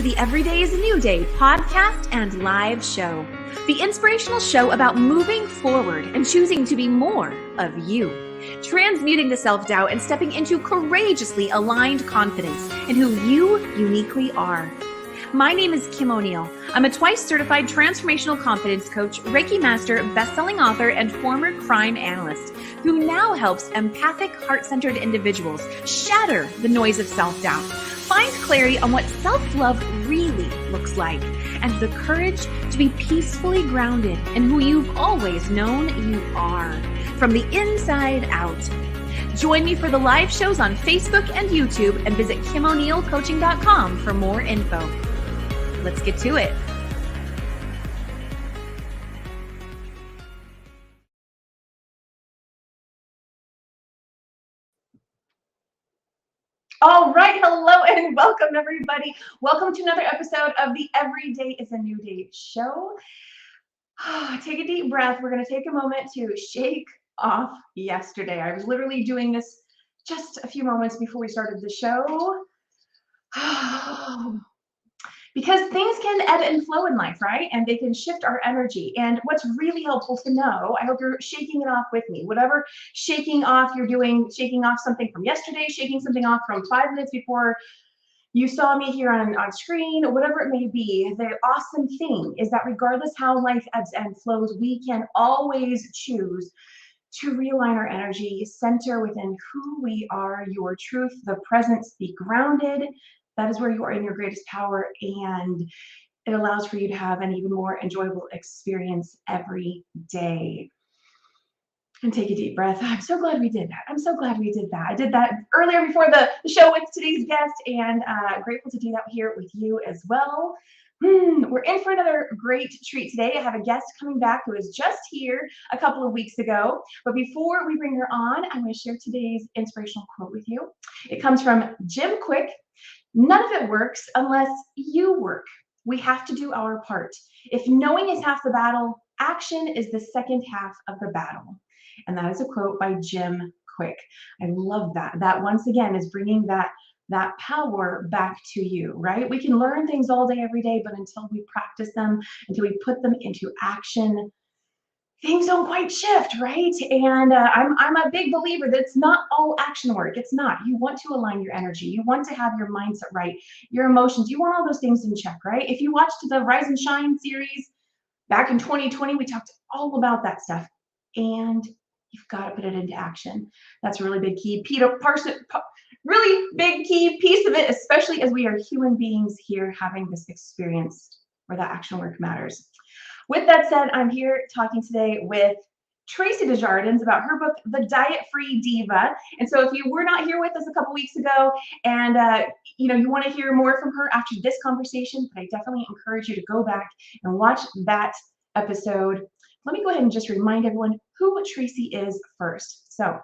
to the Everyday is a New Day podcast and live show, the inspirational show about moving forward and choosing to be more of you, transmuting the self-doubt and stepping into courageously aligned confidence in who you uniquely are. My name is Kim O'Neill. I'm a twice certified transformational confidence coach, Reiki master, best-selling author, and former crime analyst who now helps empathic, heart-centered individuals shatter the noise of self-doubt, find clarity on what self-love really looks like, and the courage to be peacefully grounded in who you've always known you are, from the inside out. Join me for the live shows on Facebook and YouTube, and visit KimO'NeillCoaching.com for more info. Let's get to it. All right. Hello and welcome, everybody. Welcome to another episode of the Everyday is a New Day show. Take a deep breath. We're going to take a moment to shake off yesterday. I was literally doing this just a few moments before we started the show. Because things can ebb and flow in life, right? And they can shift our energy. And what's really helpful to know, I hope you're shaking it off with me. Whatever shaking off you're doing, shaking off something from yesterday, shaking something off from 5 minutes before you saw me here on screen, whatever it may be, the awesome thing is that regardless how life ebbs and flows, we can always choose to realign our energy, center within who we are, your truth, the presence, be grounded. That is where you are in your greatest power, and it allows for you to have an even more enjoyable experience every day. And take a deep breath. I'm so glad we did that. I'm so glad we did that. I did that earlier before the show with today's guest, and grateful to do that here with you as well. We're in for another great treat today. I have a guest coming back who was just here a couple of weeks ago. But before we bring her on, I'm going to share today's inspirational quote with you. It comes from Jim Quick. None of it works unless you work. We have to do our part. If knowing is half the battle, action is the second half of the battle. And that is a quote by Jim Quick. I love that. That once again is bringing that power back to you, right? We can learn things all day, every day, but until we practice them, until we put them into action, things don't quite shift, right? And I'm a big believer that it's not all action work. It's not. You want to align your energy. You want to have your mindset right, your emotions. You want all those things in check, right? If you watched the Rise and Shine series back in 2020, we talked all about that stuff. And you've got to put it into action. That's a really big key. Really big key piece of it, especially as we are human beings here having this experience where that action work matters. With that said, I'm here talking today with Tracy Desjardins about her book, The Diet-Free Diva. And so if you were not here with us a couple weeks ago and you want to hear more from her after this conversation, but I definitely encourage you to go back and watch that episode. Let me go ahead and just remind everyone who Tracy is first. So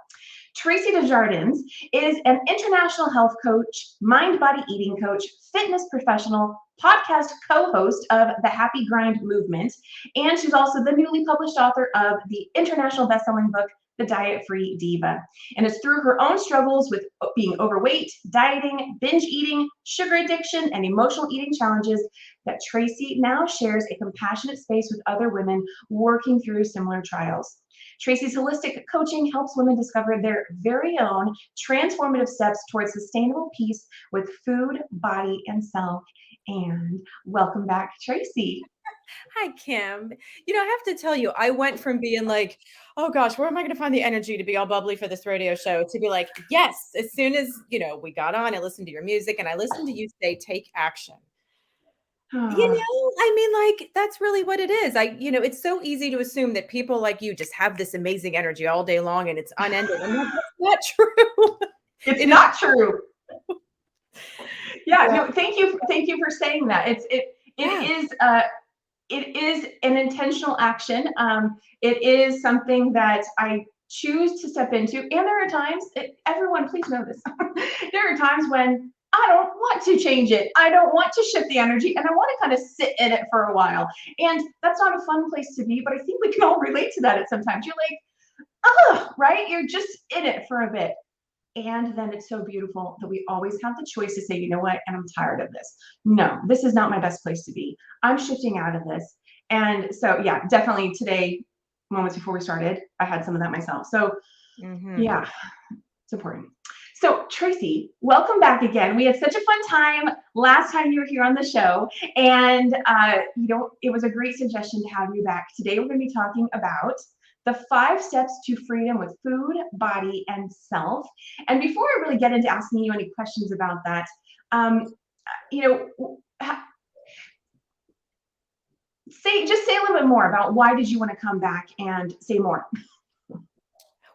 Tracy Desjardins is an international health coach, mind-body eating coach, fitness professional, podcast co-host of the Happy Grind movement, and she's also the newly published author of the international best-selling book, The Diet-Free Diva. And it's through her own struggles with being overweight, dieting, binge eating, sugar addiction, and emotional eating challenges that Tracy now shares a compassionate space with other women working through similar trials. Tracy's holistic coaching helps women discover their very own transformative steps towards sustainable peace with food, body, and self. And welcome back, Tracy. Hi, Kim. I have to tell you, I went from being like, oh gosh, where am I going to find the energy to be all bubbly for this radio show, to be like, yes, as soon as, we got on, I listened to your music and I listened to you say, take action. That's really what it is. It's so easy to assume that people like you just have this amazing energy all day long and it's unending. And that's not true. It's not true. Yeah, no, thank you for saying that. It is an intentional action. It is something that I choose to step into. And there are times, everyone, please know this. There are times when I don't want to change it. I don't want to shift the energy, and I want to kind of sit in it for a while. And that's not a fun place to be, but I think we can all relate to that at sometimes. You're like, right? You're just in it for a bit. And then it's so beautiful that we always have the choice to say, you know what, and I'm tired of this. No, this is not my best place to be. I'm shifting out of this. And so, yeah, definitely today, moments before we started, I had some of that myself. So, yeah, it's important. So Tracy, welcome back again. We had such a fun time last time you were here on the show, and it was a great suggestion to have you back. Today we're going to be talking about the 5 steps to freedom with food, body, and self. And before I really get into asking you any questions about that, say a little bit more about why did you want to come back and say more.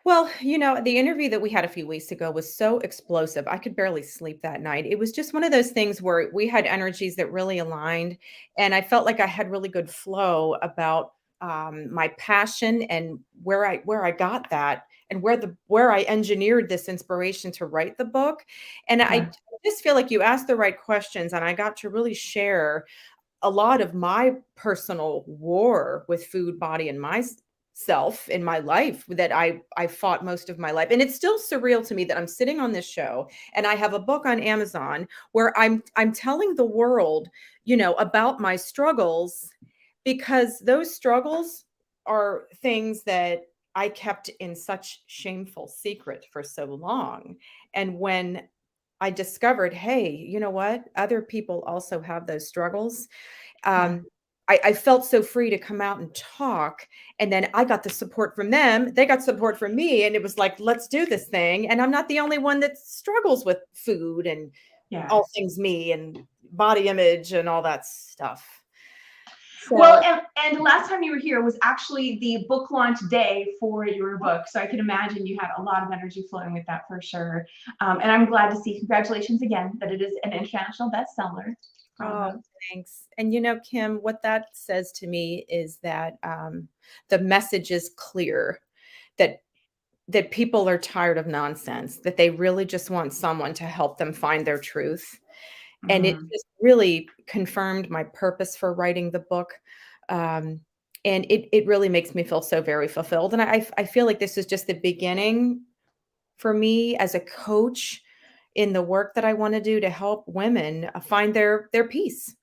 Well, the interview that we had a few weeks ago was so explosive. I could barely sleep that night. It was just one of those things where we had energies that really aligned. And I felt like I had really good flow about my passion and where I got that and where I engineered this inspiration to write the book. And I just feel like you asked the right questions and I got to really share a lot of my personal war with food, body, and myself in my life that I fought most of my life. And it's still surreal to me that I'm sitting on this show and I have a book on Amazon where I'm telling the world, about my struggles, because those struggles are things that I kept in such shameful secret for so long. And when I discovered, hey, you know what? Other people also have those struggles. I felt so free to come out and talk. And then I got the support from them. They got support from me. And it was like, let's do this thing. And I'm not the only one that struggles with food and all things me and body image and all that stuff. So, well, and last time you were here was actually the book launch day for your book. So I can imagine you had a lot of energy flowing with that for sure. And I'm glad to see, congratulations again, that it is an international bestseller. Oh, thanks. And Kim, what that says to me is that the message is clear, that people are tired of nonsense, that they really just want someone to help them find their truth. And it just really confirmed my purpose for writing the book. And it really makes me feel so very fulfilled. And I feel like this is just the beginning for me as a coach in the work that I want to do to help women find their peace.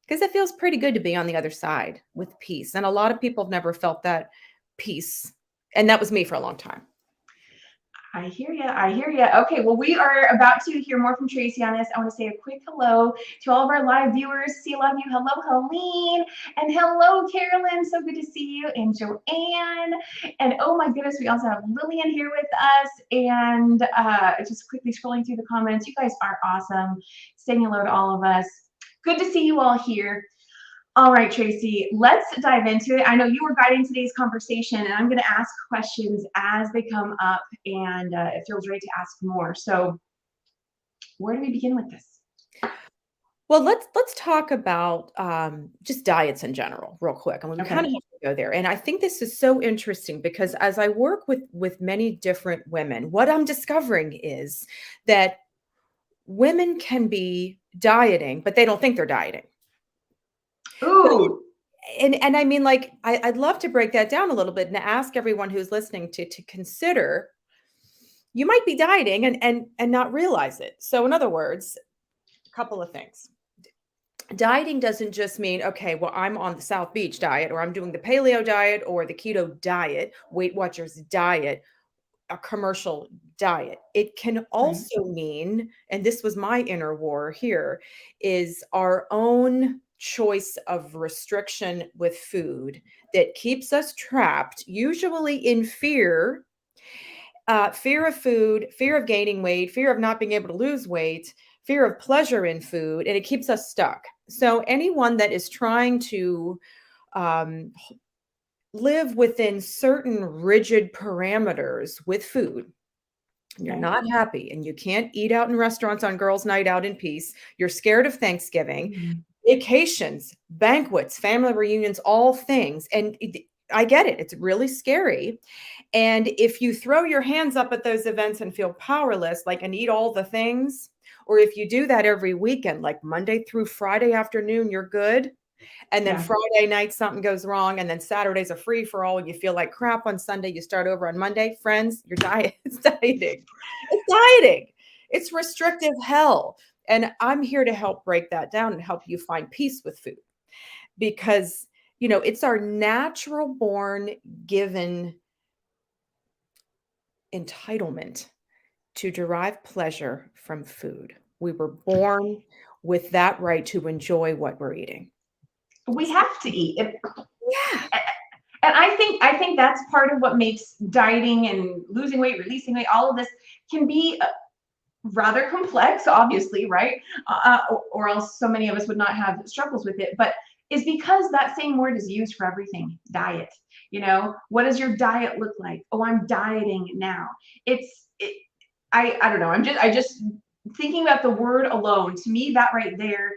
Because it feels pretty good to be on the other side with peace. And a lot of people have never felt that peace. And that was me for a long time. I hear you. I hear you. Okay, well, we are about to hear more from Tracy on this. I want to say a quick hello to all of our live viewers. See, love you. Hello, Helene. And hello, Carolyn. So good to see you. And Joanne. And oh my goodness, we also have Lillian here with us. And just quickly scrolling through the comments. You guys are awesome. Saying hello to all of us. Good to see you all here. All right, Tracy, let's dive into it. I know you were guiding today's conversation, and I'm going to ask questions as they come up, and it feels right to ask more. So where do we begin with this? Well, let's talk about just diets in general real quick. And we kind of have to go there. And I think this is so interesting because as I work with many different women, what I'm discovering is that women can be dieting, but they don't think they're dieting. Ooh. And I mean, like, I'd love to break that down a little bit and ask everyone who's listening to consider you might be dieting and not realize it. So in other words, a couple of things. Dieting doesn't just mean, okay, well, I'm on the South Beach diet, or I'm doing the paleo diet or the keto diet, Weight Watchers diet, a commercial diet. It can also mean, and this was my inner war here, is our own choice of restriction with food that keeps us trapped, usually in fear, fear of food, fear of gaining weight, fear of not being able to lose weight, fear of pleasure in food, and it keeps us stuck. So anyone that is trying to live within certain rigid parameters with food, you're not happy and you can't eat out in restaurants on girls' night out in peace. You're scared of Thanksgiving, vacations, banquets, family reunions, all things. And I get it. It's really scary. And if you throw your hands up at those events and feel powerless, like, and eat all the things, or if you do that every weekend, like Monday through Friday afternoon, you're good. And then Yeah. Friday night, something goes wrong. And then Saturday's a free for all. You feel like crap on Sunday. You start over on Monday. Friends, your diet is dieting. It's dieting. It's restrictive hell. And I'm here to help break that down and help you find peace with food because, it's our natural born given entitlement to derive pleasure from food. We were born with that right to enjoy what we're eating. We have to eat. Yeah. And I think that's part of what makes dieting and losing weight, releasing weight, all of this can be rather complex, obviously, right? Or else so many of us would not have struggles with it. But is because that same word is used for everything. Diet. What does your diet look like? Oh, I'm dieting now. I don't know. I just thinking about the word alone. To me, that right there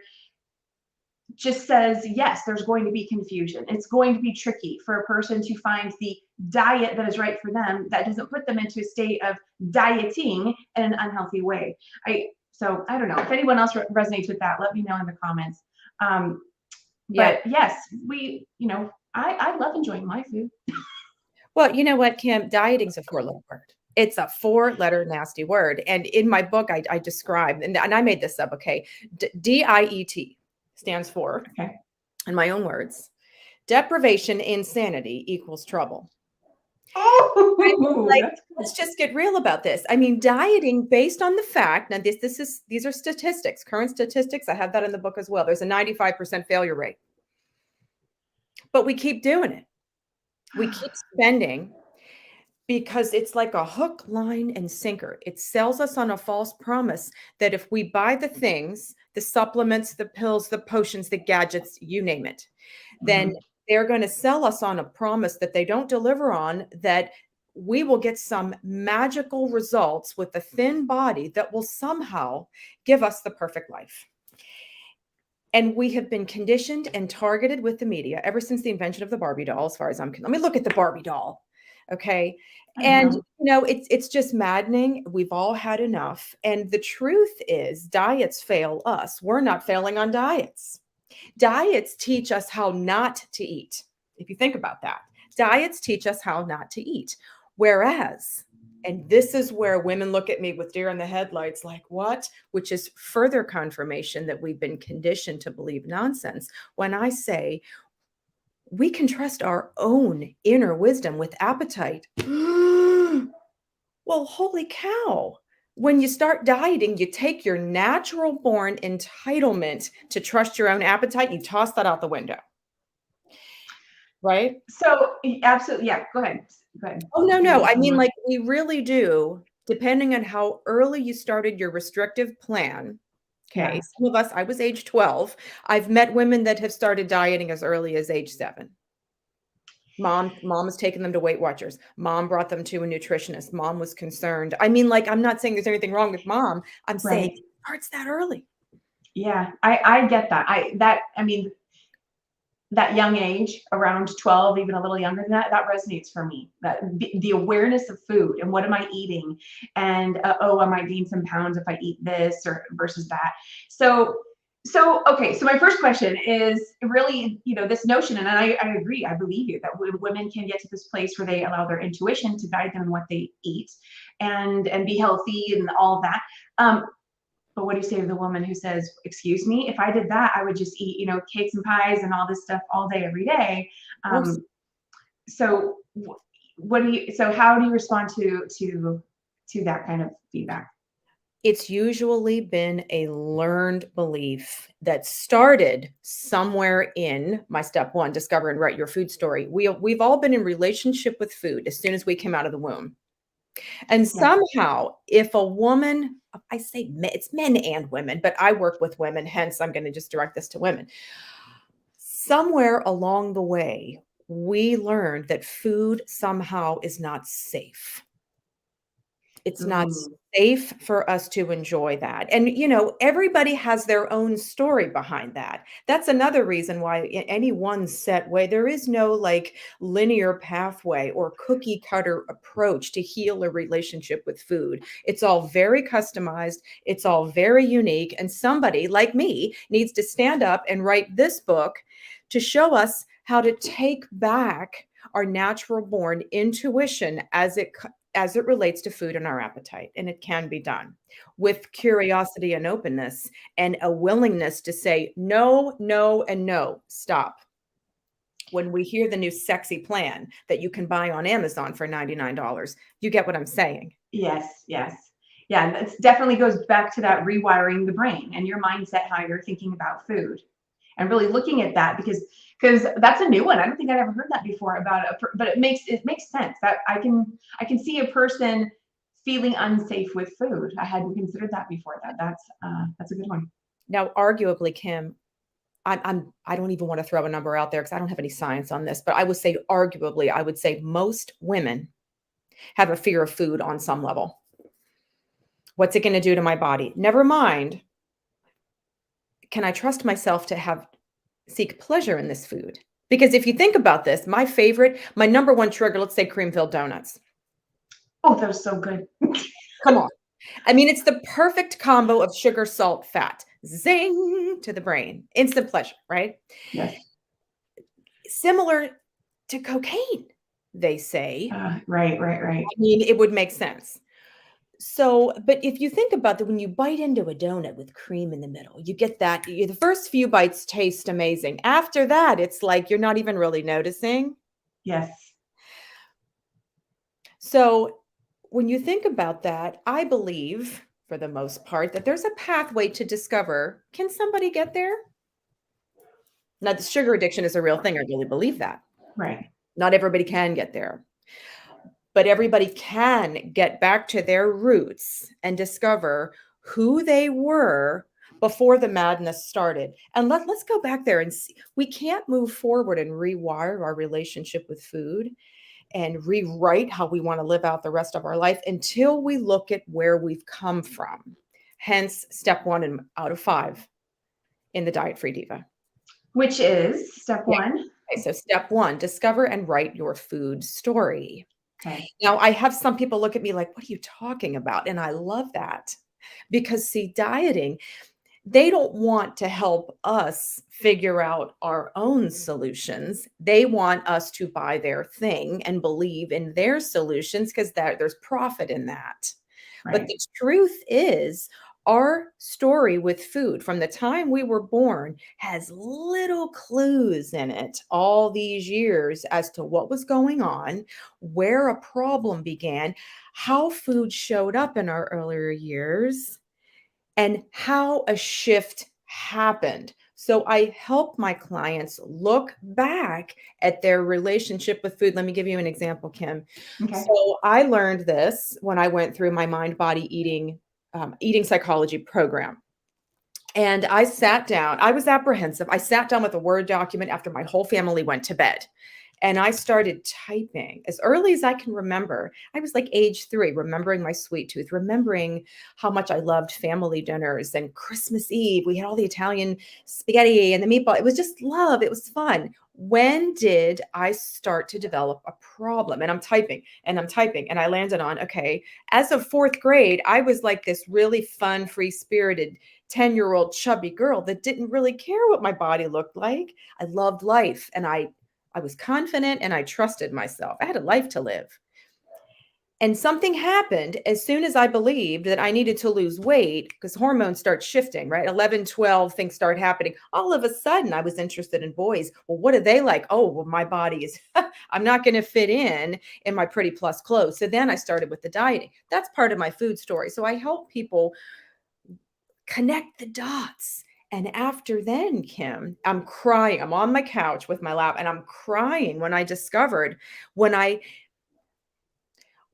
just says, yes, there's going to be confusion. It's going to be tricky for a person to find the diet that is right for them, that doesn't put them into a state of dieting in an unhealthy way. So I don't know if anyone else resonates with that, let me know in the comments. But yes, I love enjoying my food. Well, you know what, Kim? Dieting's a 4-letter word. It's a 4-letter nasty word. And in my book, I describe, and I made this up, okay? DIET stands for, Okay. in my own words, deprivation insanity equals trouble. Oh, Let's just get real about this. I mean, dieting based on the fact, now these are statistics, current statistics. I have that in the book as well. There's a 95% failure rate. But we keep doing it. We keep spending because it's like a hook, line, and sinker. It sells us on a false promise that if we buy the things, the supplements, the pills, the potions, the gadgets, you name it, then they're going to sell us on a promise that they don't deliver on, that we will get some magical results with a thin body that will somehow give us the perfect life. And we have been conditioned and targeted with the media ever since the invention of the Barbie doll, as far as I'm concerned. I mean, look at the Barbie doll. Okay. And, it's just maddening. We've all had enough. And the truth is, diets fail us. We're not failing on diets. Diets teach us how not to eat. If you think about that, diets teach us how not to eat. Whereas, and this is where women look at me with deer in the headlights, like, what? Which is further confirmation that we've been conditioned to believe nonsense. When I say we can trust our own inner wisdom with appetite. Well, holy cow. When you start dieting, you take your natural born entitlement to trust your own appetite, you toss that out the window. Right? So absolutely. Yeah. Go ahead. Oh, no. I mean, like, we really do, depending on how early you started your restrictive plan. Okay. Yeah. Some of us, I was age 12. I've met women that have started dieting as early as age 7. Mom was taking them to Weight Watchers. Mom brought them to a nutritionist. Mom was concerned. I mean, like, I'm not saying there's anything wrong with mom. I'm saying it starts that early. Yeah, I get that. That young age, around 12, even a little younger than that resonates for me. That the awareness of food and what am I eating, and I might gain some pounds if I eat this or versus that. So okay. So my first question is really, this notion, and I agree. I believe you that women can get to this place where they allow their intuition to guide them in what they eat, and be healthy and all of that. But what do you say to the woman who says, excuse me, if I did that, I would just eat, cakes and pies and all this stuff all day, every day. So how do you respond to that kind of feedback? It's usually been a learned belief that started somewhere in my step 1, discover and write your food story. We've all been in relationship with food as soon as we came out of the womb. And somehow, if a woman, I say it's men and women, but I work with women, hence I'm going to just direct this to women. Somewhere along the way, we learned that food somehow is not safe. It's not Mm, safe for us to enjoy that. And, everybody has their own story behind that. That's another reason why in any one set way, there is no like linear pathway or cookie cutter approach to heal a relationship with food. It's all very customized, it's all very unique. And somebody like me needs to stand up and write this book to show us how to take back our natural born intuition as it relates to food and our appetite. And it can be done with curiosity and openness and a willingness to say no, no, and no. Stop. When we hear the new sexy plan that you can buy on Amazon for $99, you get what I'm saying. yes, yes. Yeah, that definitely goes back to that rewiring the brain and your mindset, how you're thinking about food, and really looking at that because that's a new one. I don't think I'd ever heard that before about but it makes sense that I can see a person feeling unsafe with food. I hadn't considered that before. That's a good one. Now, arguably, Kim, I don't even want to throw a number out there because I don't have any science on this, but I would say arguably, I would say most women have a fear of food on some level. What's it going to do to my body? Never mind. Can I trust myself to seek pleasure in this food? Because if you think about this, my number one trigger, let's say cream-filled donuts. Oh, that was so good. Come on. I mean, it's the perfect combo of sugar, salt, fat. Zing to the brain. Instant pleasure, right? Yes. Similar to cocaine, they say. Right, right, right. I mean, it would make sense. So, but if you think about that, when you bite into a donut with cream in the middle, you get that. The first few bites taste amazing. After that, it's like you're not even really noticing. Yes. So, when you think about that, I believe, for the most part, that there's a pathway to discover, can somebody get there? Now, the sugar addiction is a real thing. I really believe that. Right. Not everybody can get there, but everybody can get back to their roots and discover who they were before the madness started. And let's go back there and see. We can't move forward and rewire our relationship with food and rewrite how we want to live out the rest of our life until we look at where we've come from. Hence, step 1 out of 5 in the Diet-Free Diva. Which is step Yeah. 1. Okay, so step 1, discover and write your food story. Okay. Now, I have some people look at me like, what are you talking about? And I love that because, see, dieting, they don't want to help us figure out our own solutions. They want us to buy their thing and believe in their solutions because there's profit in that. But Right. the truth is, our story with food from the time we were born has little clues in it all these years as to what was going on, where a problem began, how food showed up in our earlier years, and how a shift happened. So I help my clients look back at their relationship with food. Let me give you an example, Kim. Okay. So I learned this when I went through my mind body eating psychology program. And I sat down, I was apprehensive. I sat down with a Word document after my whole family went to bed. And I started typing as early as I can remember. I was like age 3, remembering my sweet tooth, remembering how much I loved family dinners and Christmas Eve. We had all the Italian spaghetti and the meatball. It was just love. It was fun. When did I start to develop a problem? And I'm typing and I'm typing and I landed on, okay, as of 4th grade, I was like this really fun, free-spirited 10-year-old chubby girl that didn't really care what my body looked like. I loved life and I was confident and I trusted myself. I had a life to live. And something happened as soon as I believed that I needed to lose weight because hormones start shifting, right? 11, 12, things start happening. All of a sudden, I was interested in boys. Well, what are they like? Oh, well, my body is, I'm not going to fit in my pretty plus clothes. So then I started with the dieting. That's part of my food story. So I help people connect the dots. And after then, Kim, I'm crying. I'm on my couch with my lap and I'm crying when I discovered when I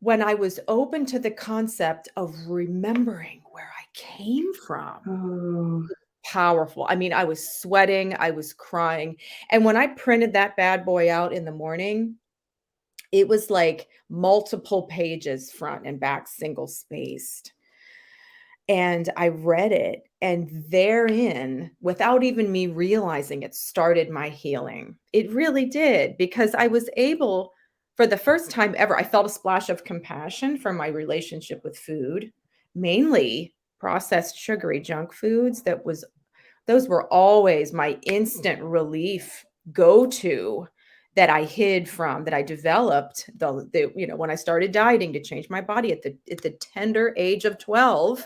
was open to the concept of remembering where I came from. Oh, Powerful. I mean, I was sweating, I was crying. And when I printed that bad boy out in the morning, It was like multiple pages, front and back, single spaced. And I read it, and therein, without even me realizing it, started my healing. It really did, because I was able, for the first time ever, I felt a splash of compassion for my relationship with food, mainly processed sugary junk foods. Those were always my instant relief go-to that I hid from, that I developed when I started dieting to change my body at the tender age of 12.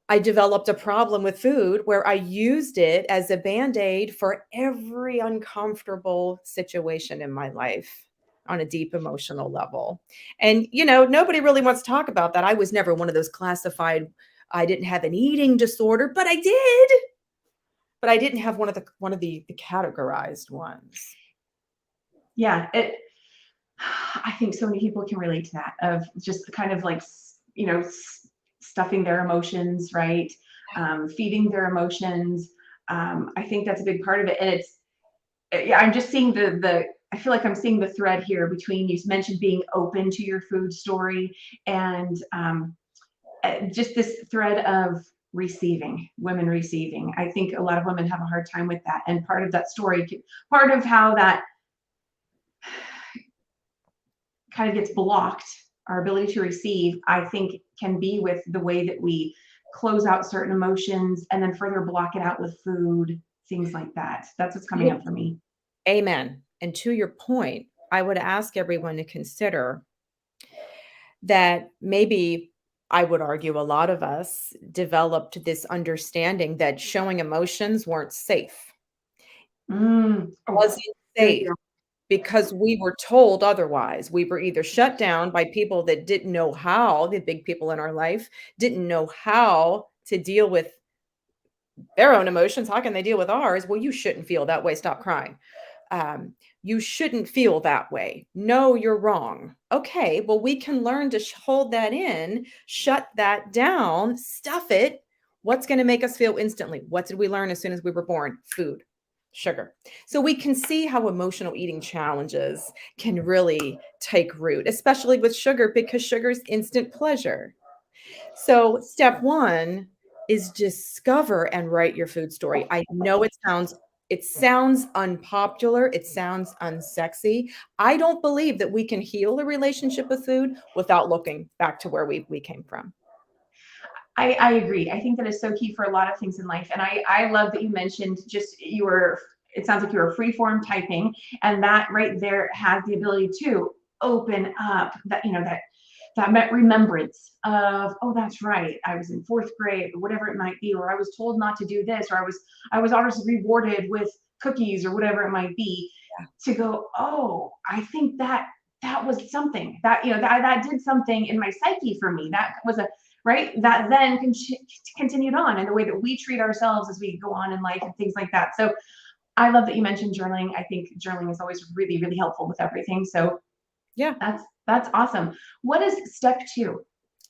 I developed a problem with food where I used it as a band-aid for every uncomfortable situation in my life on a deep emotional level. And, nobody really wants to talk about that. I was never one of those classified, I didn't have an eating disorder, but I did. But I didn't have one of the categorized ones. Yeah, I think so many people can relate to that, of just kind of like, stuffing their emotions, right? Feeding their emotions. I think that's a big part of it. And yeah, I'm just seeing I feel like I'm seeing the thread here between, you mentioned being open to your food story, and just this thread of women receiving. I think a lot of women have a hard time with that. And part of that story, part of how that kind of gets blocked, our ability to receive, I think, can be with the way that we close out certain emotions and then further block it out with food, things like that. That's what's coming up for me. Amen. And to your point, I would ask everyone to consider that maybe, I would argue, a lot of us developed this understanding that showing emotions weren't safe. Oh, Wasn't safe because we were told otherwise. We were either shut down by people that didn't know how, the big people in our life didn't know how to deal with their own emotions. How can they deal with ours? Well, you shouldn't feel that way. Stop crying. You shouldn't feel that way. No, you're wrong. Okay, well, we can learn to hold that in, shut that down, stuff it. What's going to make us feel instantly? What did we learn as soon as we were born? Food, sugar. So we can see how emotional eating challenges can really take root, especially with sugar, because sugar is instant pleasure. So step one is discover and write your food story. I know it sounds unpopular, it sounds unsexy. I don't believe that we can heal a relationship with food without looking back to where we came from. I agree. I think that is so key for a lot of things in life. And I love that you mentioned, it sounds like you were free form typing, and that right there has the ability to open up that remembrance of, oh, that's right, I was in fourth grade, or whatever it might be, or I was told not to do this, or I was always rewarded with cookies, or whatever it might be, to go, oh, I think that was something that, that did something in my psyche for me. That was a right that then continued on in the way that we treat ourselves as we go on in life and things like that. So I love that you mentioned journaling. I think journaling is always really, really helpful with everything. So Yeah. that's awesome. What is step 2?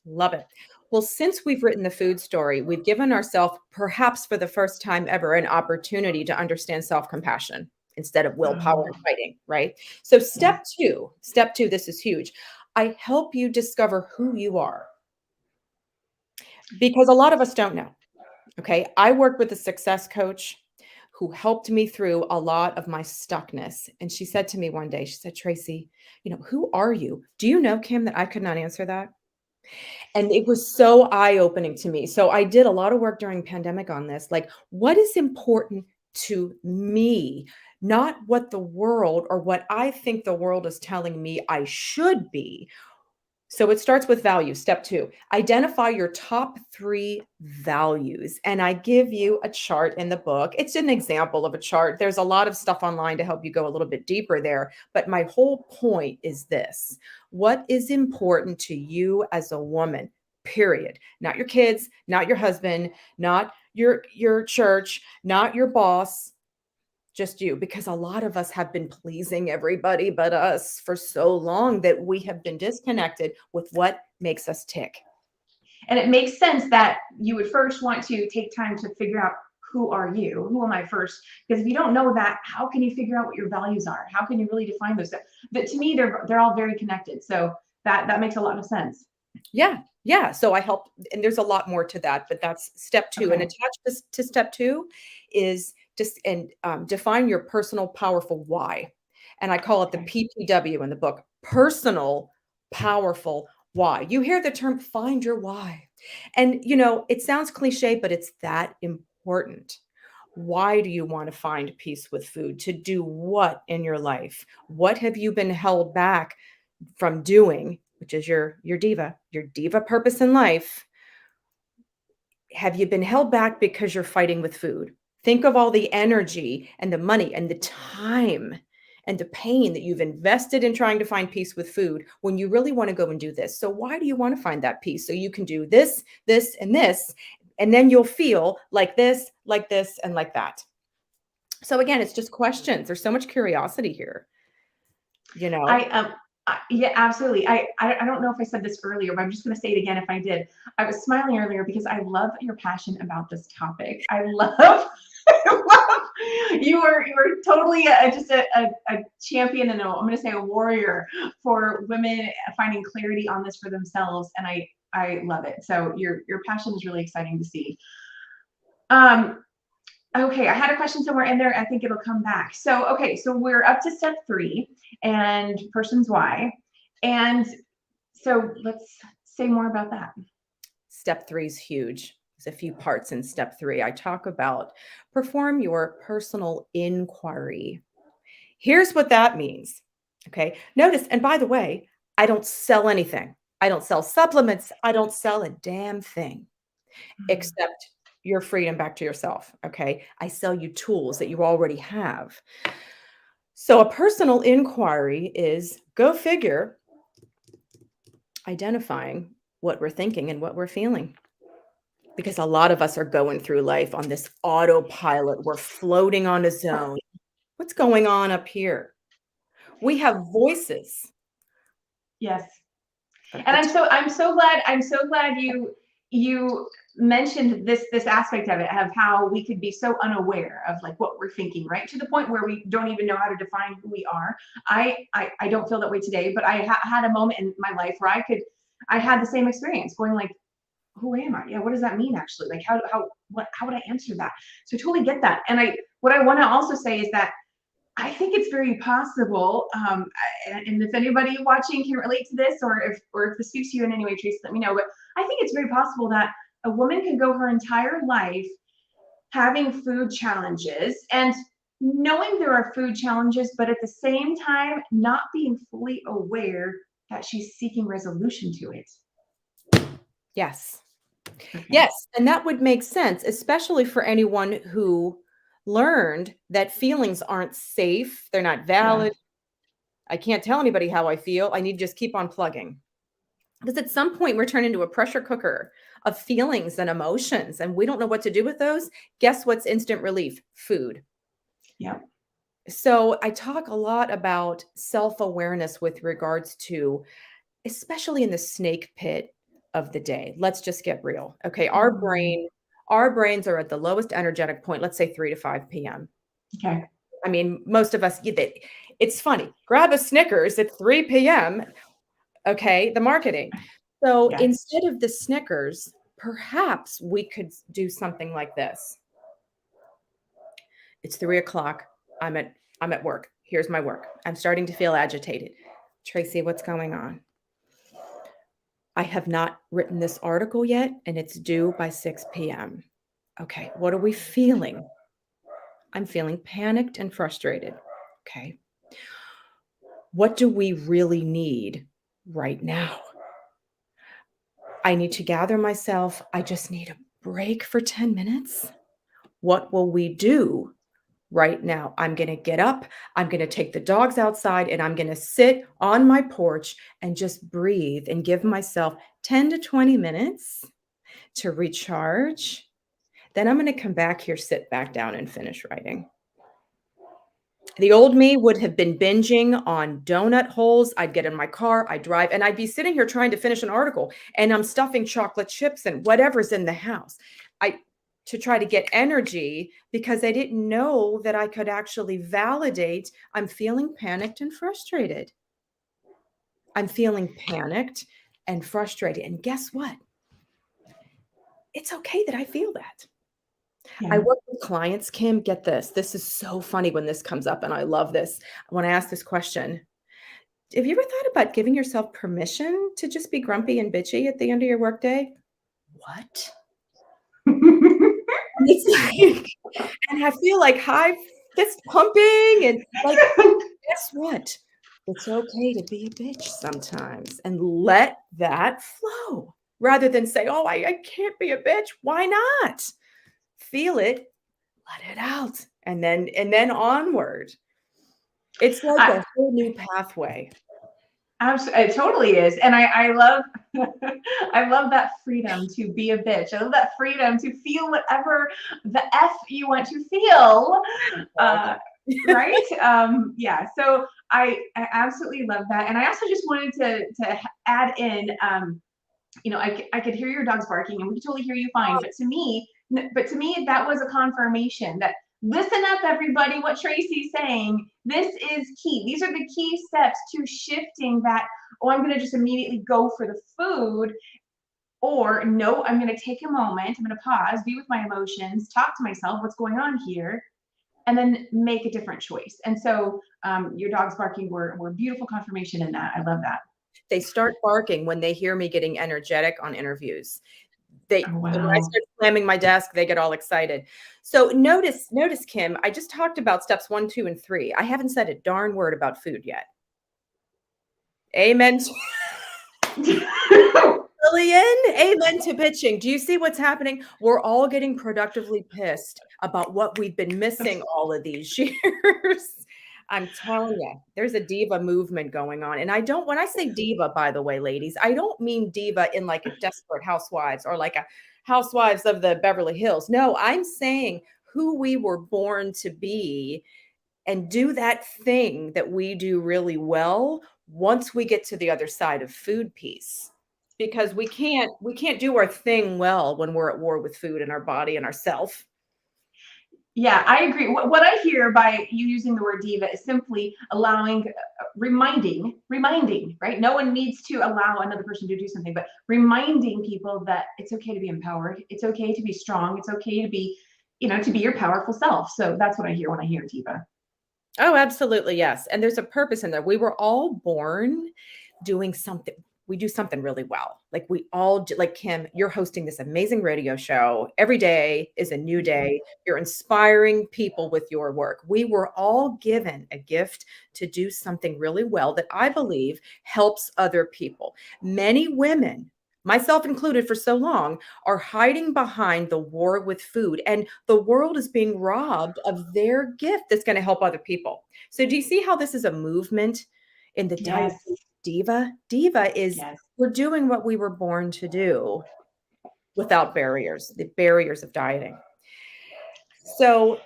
Love it. Well, since we've written the food story, we've given ourselves, perhaps for the first time ever, an opportunity to understand self-compassion instead of willpower and fighting, right? So step two, this is huge. I help you discover who you are, because a lot of us don't know. Okay. I worked with a success coach who helped me through a lot of my stuckness. And she said to me one day, she said, Tracy, who are you? Do you know, Kim, that I could not answer that? And it was so eye-opening to me. So I did a lot of work during pandemic on this. Like, what is important to me, not what the world or what I think the world is telling me I should be. So it starts with values. Step 2, identify your top 3 values. And I give you a chart in the book. It's an example of a chart. There's a lot of stuff online to help you go a little bit deeper there. But my whole point is this: what is important to you as a woman? Period. Not your kids, not your husband, not your church, not your boss, just you, because a lot of us have been pleasing everybody but us for so long that we have been disconnected with what makes us tick. And it makes sense that you would first want to take time to figure out who are you? Who am I first? Because if you don't know that, how can you figure out what your values are? How can you really define those? But to me, they're all very connected. So that makes a lot of sense. Yeah. Yeah. So I help, and there's a lot more to that, but that's step two. And Okay. attached to step two is just define your personal powerful why. And I call it the Okay. PPW in the book, personal powerful why. You hear the term find your why. And it sounds cliche, but it's that important. Why do you want to find peace with food? To do what in your life? What have you been held back from doing, which is your diva purpose in life? Have you been held back because you're fighting with food? Think of all the energy and the money and the time and the pain that you've invested in trying to find peace with food when you really want to go and do this. So why do you want to find that peace? So you can do this, this, and this, and then you'll feel like this, and like that. So again, it's just questions. There's so much curiosity here. Yeah, absolutely. I don't know if I said this earlier, but I'm just going to say it again if I did. I was smiling earlier because I love your passion about this topic. I love you were totally just a champion, and I'm going to say a warrior for women finding clarity on this for themselves, and I love it. So your passion is really exciting to see. Okay, I had a question somewhere in there. I think it'll come back. So, okay, so we're up to step 3 and person's why. And so let's say more about that. Step 3 is huge. There's a few parts in step 3. I talk about perform your personal inquiry. Here's what that means. Okay, notice, and by the way, I don't sell anything. I don't sell supplements. I don't sell a damn thing except your freedom back to yourself. Okay. I sell you tools that you already have. So a personal inquiry is, go figure, identifying what we're thinking and what we're feeling. Because a lot of us are going through life on this autopilot. We're floating on a zone. What's going on up here? We have voices. Yes. And I'm so glad you mentioned this aspect of it, of how we could be so unaware of like what we're thinking, right? To the point where we don't even know how to define who we are. I don't feel that way today, but I had a moment in my life where I had the same experience, going like, who am I? Yeah, what does that mean actually? Like how would I answer that? So I totally get that. And what I want to also say is that I think it's very possible, and if anybody watching can relate to this, or if this speaks to you in any way, Tracy, let me know. But I think it's very possible that a woman can go her entire life having food challenges and knowing there are food challenges, but at the same time not being fully aware that she's seeking resolution to it. Yes. Okay. Yes. And that would make sense, especially for anyone who learned that feelings aren't safe. They're not valid. Yeah. I can't tell anybody how I feel. I need to just keep on plugging. Because at some point we're turned into a pressure cooker of feelings and emotions, and we don't know what to do with those. Guess what's instant relief? Food. Yeah. So I talk a lot about self-awareness with regards to, especially in the snake pit of the day. Let's just get real. Okay. Our brains are at the lowest energetic point, let's say 3 to 5 p.m. Okay. I mean, most of us, it's funny. Grab a Snickers at 3 p.m. Okay. The marketing. So instead of the Snickers, perhaps we could do something like this. It's 3 o'clock. I'm at work. Here's my work. I'm starting to feel agitated. Tracy, what's going on? I have not written this article yet, and it's due by 6 p.m. Okay, what are we feeling? I'm feeling panicked and frustrated. Okay. What do we really need right now? I need to gather myself. I just need a break for 10 minutes. What will we do right now? I'm going to get up. I'm going to take the dogs outside, and I'm going to sit on my porch and just breathe and give myself 10 to 20 minutes to recharge. Then I'm going to come back here, sit back down, and finish writing. The old me would have been binging on donut holes. I'd get in my car, I'd drive, and I'd be sitting here trying to finish an article, and I'm stuffing chocolate chips and whatever's in the house. to try to get energy because I didn't know that I could actually validate I'm feeling panicked and frustrated. I'm feeling panicked and frustrated. And guess what? It's okay that I feel that. I Yeah. work with clients, Kim, get this. This is so funny when this comes up, and I love this. When I ask this question, have you ever thought about giving yourself permission to just be grumpy and bitchy at the end of your workday? What? And it's like, and I feel like high fist pumping and like, guess what? It's okay to be a bitch sometimes and let that flow rather than say, oh, I can't be a bitch. Why not? Feel it, let it out, and then onward. It's like I, a whole new pathway. Absolutely, it totally is, and I love, I love that freedom to be a bitch. I love that freedom to feel whatever the f you want to feel, right? Yeah. So I absolutely love that, and I also just wanted to add in, I could hear your dogs barking, and we could totally hear you fine, but to me, that was a confirmation that listen up, everybody, what Tracy's saying. This is key. These are the key steps to shifting that, oh, I'm going to just immediately go for the food, or no, I'm going to take a moment. I'm going to pause, be with my emotions, talk to myself, what's going on here, and then make a different choice. And so your dogs barking were beautiful confirmation in that. I love that. They start barking when they hear me getting energetic on interviews. Oh, When I wow. start slamming my desk, they get all excited. So notice, Kim, I just talked about steps 1, 2, and 3. I haven't said a darn word about food yet. Amen. Lillian, amen to pitching. Do you see what's happening? We're all getting productively pissed about what we've been missing all of these years. I'm telling you, there's a diva movement going on. And when I say diva, by the way, ladies, I don't mean diva in like a Desperate Housewives or like a Housewives of the Beverly Hills. No, I'm saying who we were born to be and do that thing that we do really well once we get to the other side of food piece. Because we can't do our thing well when we're at war with food and our body and ourself. Yeah, I agree. What I hear by you using the word diva is simply allowing, reminding, right? No one needs to allow another person to do something, but reminding people that it's okay to be empowered. It's okay to be strong. It's okay to be, to be your powerful self. So that's what I hear when I hear diva. Oh, absolutely. Yes. And there's a purpose in there. We were all born doing something. We do something really well. Like we all do, like Kim, you're hosting this amazing radio show. Every day is a new day. You're inspiring people with your work. We were all given a gift to do something really well that I believe helps other people. Many women, myself included for so long, are hiding behind the war with food, and the world is being robbed of their gift that's going to help other people. So do you see how this is a movement in the diet? Yes. Diva? Diva is Yes. we're doing what we were born to do without barriers, the barriers of dieting. So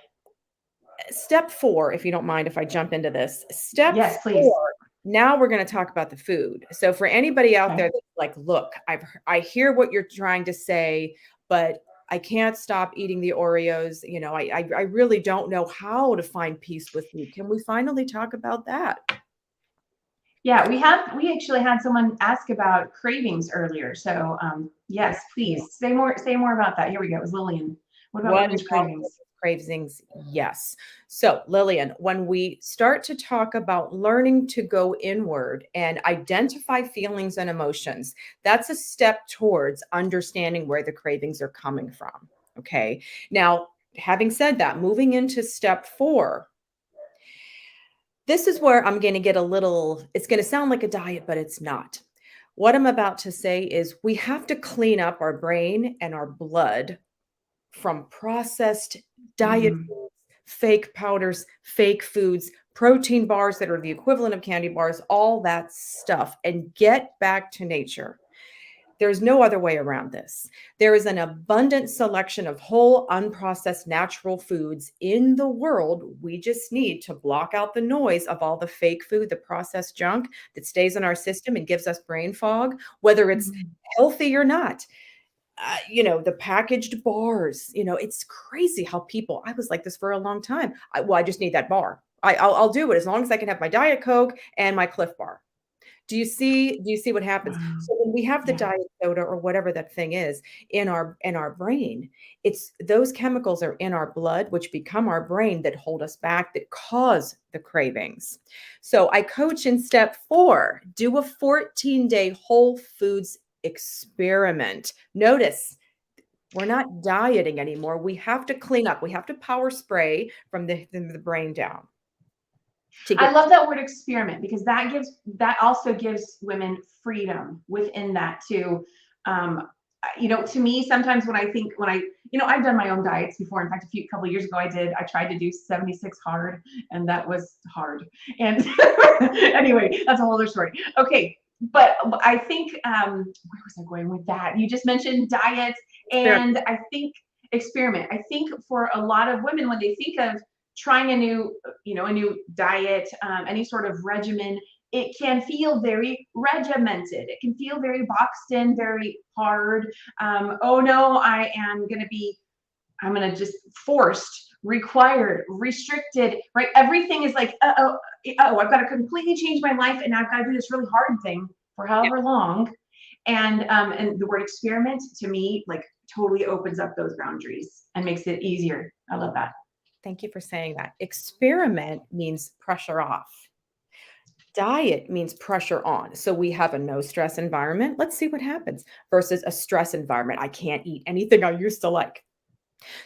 step 4, if you don't mind if I jump into this. Step Yes, please. 4, now we're going to talk about the food. So for anybody out Okay. there that's like, look, I hear what you're trying to say, but I can't stop eating the Oreos. I really don't know how to find peace with food. Can we finally talk about that? Yeah, we actually had someone ask about cravings earlier. So yes, please say more about that. Here we go. It was Lillian. What about What women's about cravings? cravings? Yes. So, Lillian, when we start to talk about learning to go inward and identify feelings and emotions, that's a step towards understanding where the cravings are coming from. Okay. Now, having said that, moving into step 4, this is where I'm going to get it's going to sound like a diet, but it's not. What I'm about to say is we have to clean up our brain and our blood from processed diet foods, fake powders, fake foods, protein bars that are the equivalent of candy bars, all that stuff, and get back to nature. There's no other way around this. There is an abundant selection of whole, unprocessed, natural foods in the world. We just need to block out the noise of all the fake food, the processed junk that stays in our system and gives us brain fog, whether it's healthy or not. The packaged bars, it's crazy how people, I was like this for a long time. I just need that bar. I'll do it as long as I can have my Diet Coke and my Cliff Bar. Do you see what happens? Wow. So when we have the Yeah. diet soda or whatever that thing is in our brain, it's those chemicals are in our blood, which become our brain that hold us back, that cause the cravings. So I coach in step 4, do a 14-day whole foods experiment. Notice we're not dieting anymore. We have to clean up. We have to power spray from the brain down to I get. love that word experiment because that also gives women freedom within that too. Um, to me, sometimes I've done my own diets before. In fact, couple of years ago, I tried to do 76 hard, and that was hard. And anyway, that's a whole other story. Okay. But I think, where was I going with that? You just mentioned diets, and I think experiment. I think for a lot of women, when they think of trying a new diet, any sort of regimen, it can feel very regimented. It can feel very boxed in, very hard. Oh no, I'm going to just forced, required, restricted, right? Everything is like, I've got to completely change my life, and I've got to do this really hard thing for however long. And the word experiment to me, like, totally opens up those boundaries and makes it easier. I love that. Thank you for saying that. Experiment means pressure off. Diet means pressure on. So we have a no stress environment. Let's see what happens versus a stress environment. I can't eat anything I used to like.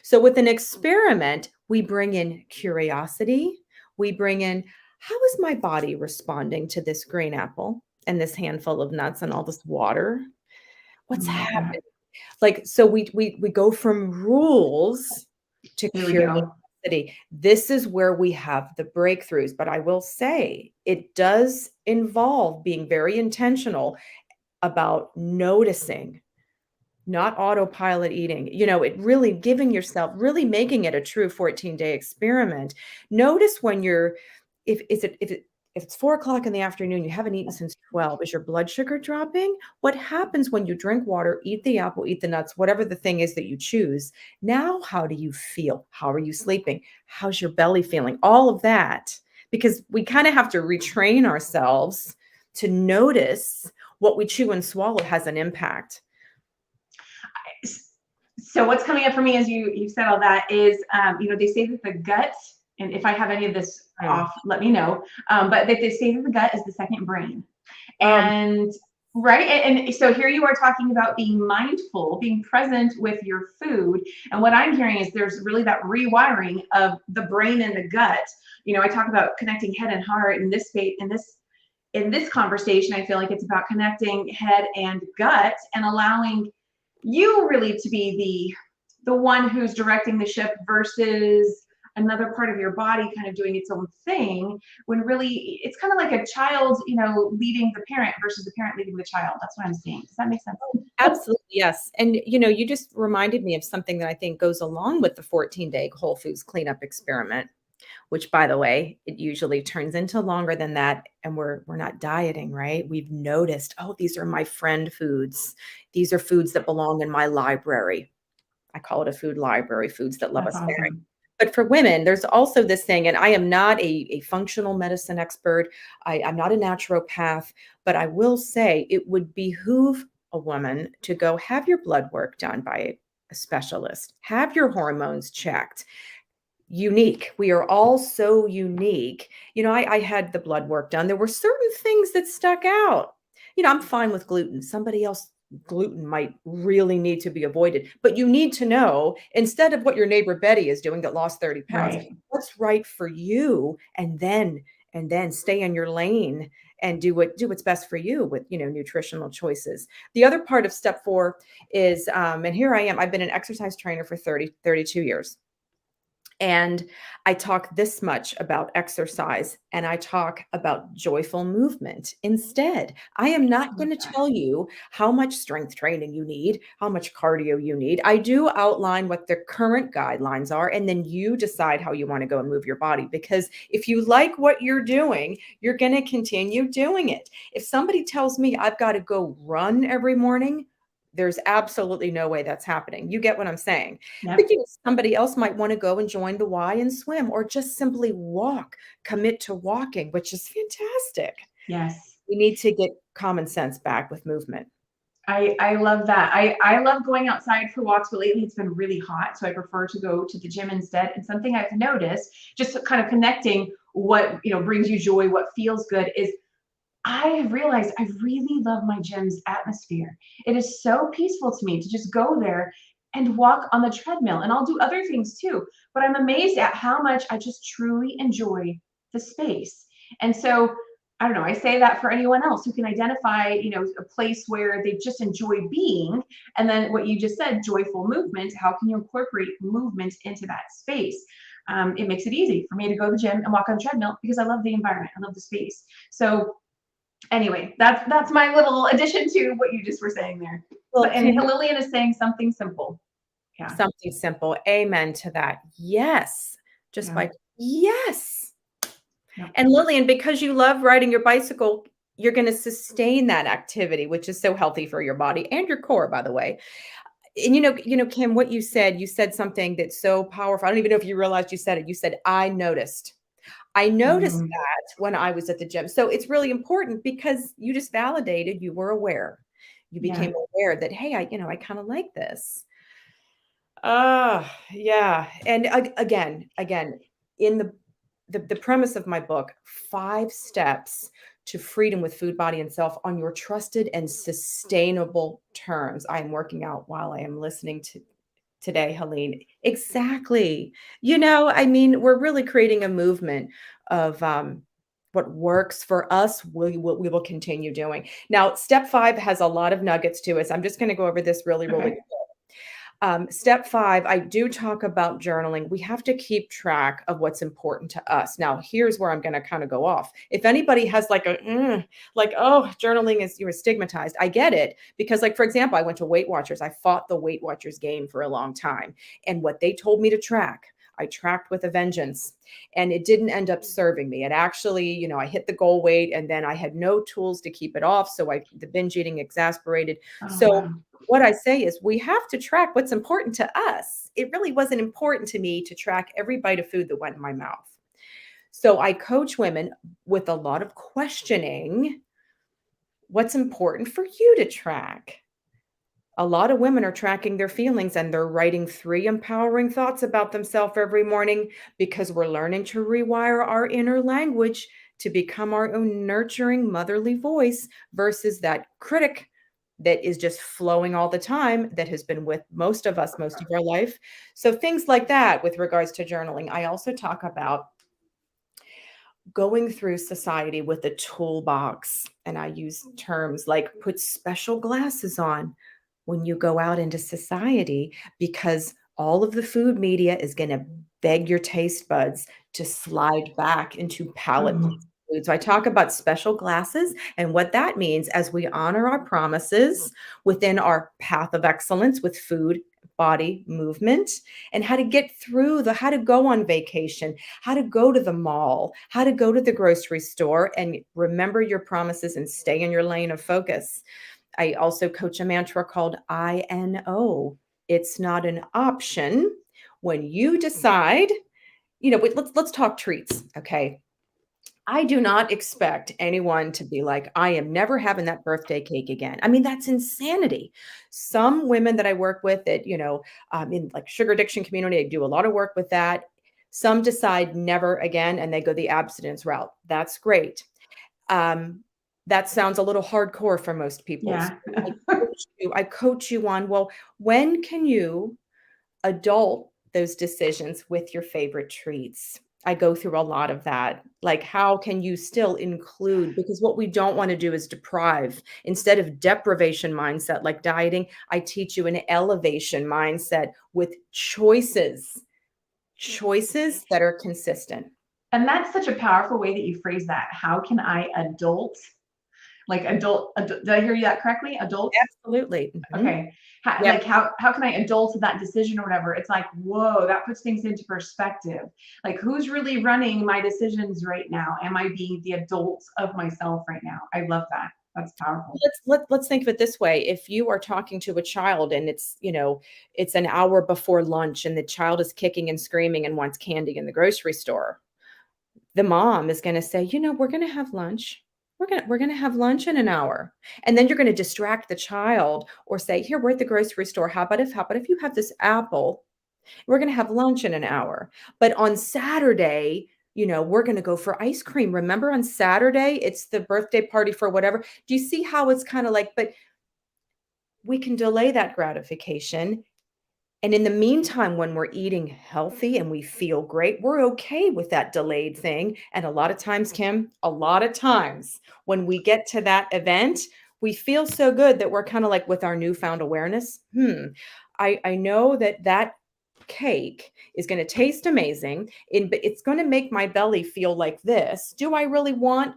So with an experiment, we bring in curiosity. We bring in, how is my body responding to this green apple and this handful of nuts and all this water? I What's love that. happening? Like, so we go from rules to Here we go. curiosity. This is where we have the breakthroughs. But I will say it does involve being very intentional about noticing, not autopilot eating, it really giving yourself, really making it a true 14-day experiment. Notice when if it's 4 o'clock in the afternoon, you haven't eaten since 12, is your blood sugar dropping? What happens when you drink water, eat the apple, eat the nuts, whatever the thing is that you choose? Now, how do you feel? How are you sleeping? How's your belly feeling? All of that, because we kind of have to retrain ourselves to notice what we chew and swallow has an impact. So what's coming up for me as you said all that is, they say that the gut, and if I have any of this off, let me know. But they say that the gut is the second brain, and right. And so here you are talking about being mindful, being present with your food. And what I'm hearing is there's really that rewiring of the brain and the gut. I talk about connecting head and heart in this space, in this conversation. I feel like it's about connecting head and gut and allowing you really to be the one who's directing the ship versus another part of your body kind of doing its own thing, when really it's kind of like a child, leading the parent versus the parent leading the child. That's what I'm saying. Does that make sense? Absolutely, yes. And you just reminded me of something that I think goes along with the 14-day Whole Foods cleanup experiment, which, by the way, it usually turns into longer than that. And we're not dieting, right? We've noticed, oh, these are my friend foods. These are foods that belong in my library. I call it a food library, foods that love That's us very. awesome. But for women, there's also this thing, and I am not a functional medicine expert. I'm not a naturopath, but I will say it would behoove a woman to go have your blood work done by a specialist, have your hormones checked. Unique. We are all so unique. I had the blood work done. There were certain things that stuck out. I'm fine with gluten. Somebody else, gluten might really need to be avoided. But you need to know, instead of what your neighbor Betty is doing that lost 30 pounds, Right. what's right for you, and then stay in your lane and do what's best for you with nutritional choices. The other part of step 4 is, and here I am, I've been an exercise trainer for 32 years. And I talk this much about exercise, and I talk about joyful movement instead. I am not going to tell you how much strength training you need, how much cardio you need. I do outline what the current guidelines are, and then you decide how you want to go and move your body. Because if you like what you're doing, you're going to continue doing it. If somebody tells me I've got to go run every morning, There's absolutely no way that's happening. You get what I'm saying? Yep. But somebody else might want to go and join the Y and swim, or just simply walk, commit to walking, which is fantastic. Yes. We need to get common sense back with movement. I love that. I love going outside for walks, but lately it's been really hot, so I prefer to go to the gym instead. And something I've noticed, just kind of connecting what brings you joy, what feels good, is I have realized I really love my gym's atmosphere. It is so peaceful to me to just go there and walk on the treadmill. And I'll do other things too, but I'm amazed at how much I just truly enjoy the space. And so I don't know, I say that for anyone else who can identify, a place where they just enjoy being. And then what you just said, joyful movement, how can you incorporate movement into that space? It makes it easy for me to go to the gym and walk on the treadmill because I love the environment. I love the space. So anyway, that's my little addition to what you just were saying there. Well, But and Lillian is saying something simple. Yeah. something simple. Amen to that. Yes. Just like, yes. Yep. And Lillian, because you love riding your bicycle, you're going to sustain that activity, which is so healthy for your body and your core, by the way. And Kim, what you said something that's so powerful. I don't even know if you realized you said it. You said, I noticed that when I was at the gym. So it's really important because you just validated, you were aware. You became aware that, hey, I kind of like this. Yeah. And again, in the premise of my book, 5 steps to freedom with food, body, and self on your trusted and sustainable terms. I am working out while I am listening to today, Helene. Exactly. We're really creating a movement of what works for us, we will continue doing. Now, step 5 has a lot of nuggets to it. So I'm just going to go over this really quick. Step 5, I do talk about journaling. We have to keep track of what's important to us. Now, here's where I'm going to kind of go off. If anybody has journaling is, you're stigmatized. I get it. Because for example, I went to Weight Watchers. I fought the Weight Watchers game for a long time. And what they told me to track, I tracked with a vengeance, and it didn't end up serving me. It actually, I hit the goal weight and then I had no tools to keep it off. So the binge eating exasperated. What I say is we have to track what's important to us. It really wasn't important to me to track every bite of food that went in my mouth. So I coach women with a lot of questioning. What's important for you to track? A lot of women are tracking their feelings and they're writing 3 empowering thoughts about themselves every morning because we're learning to rewire our inner language to become our own nurturing motherly voice versus that critic that is just flowing all the time that has been with most of us most of our life. So things like that with regards to journaling. I also talk about going through society with a toolbox, and I use terms like put special glasses on when you go out into society, because all of the food media is going to beg your taste buds to slide back into palate food. So I talk about special glasses and what that means as we honor our promises within our path of excellence with food, body, movement, and how to get through how to go on vacation, how to go to the mall, how to go to the grocery store and remember your promises and stay in your lane of focus. I also coach a mantra called I-N-O. It's not an option. When you decide, let's talk treats, okay? I do not expect anyone to be like, I am never having that birthday cake again. I mean, that's insanity. Some women that I work with that, in sugar addiction community, I do a lot of work with that. Some decide never again, and they go the abstinence route. That's great. That sounds a little hardcore for most people. Yeah. So I coach you on, well, when can you adult those decisions with your favorite treats? I go through a lot of that. Like, how can you still include? Because what we don't want to do is deprive. Instead of deprivation mindset, like dieting, I teach you an elevation mindset with choices that are consistent. And that's such a powerful way that you phrase that. How can I adult? Did I hear you that correctly? Adult? Absolutely. Mm-hmm. Okay. How can I adult that decision or whatever? It's like, whoa, that puts things into perspective. Like, who's really running my decisions right now? Am I being the adult of myself right now? I love that. That's powerful. Let's think of it this way. If you are talking to a child and it's, it's an hour before lunch and the child is kicking and screaming and wants candy in the grocery store, the mom is going to say, we're going to have lunch. We're going to have lunch in an hour. And then you're going to distract the child or say, here, we're at the grocery store. How about if you have this apple? We're going to have lunch in an hour. But on Saturday, we're going to go for ice cream. Remember on Saturday, it's the birthday party for whatever. Do you see how it's kind of like, but we can delay that gratification. And in the meantime, when we're eating healthy and we feel great, we're okay with that delayed thing. And a lot of times, Kim, a lot of times when we get to that event, we feel so good that we're kind of like with our newfound awareness. I know that cake is going to taste amazing, but it's going to make my belly feel like this. Do I really want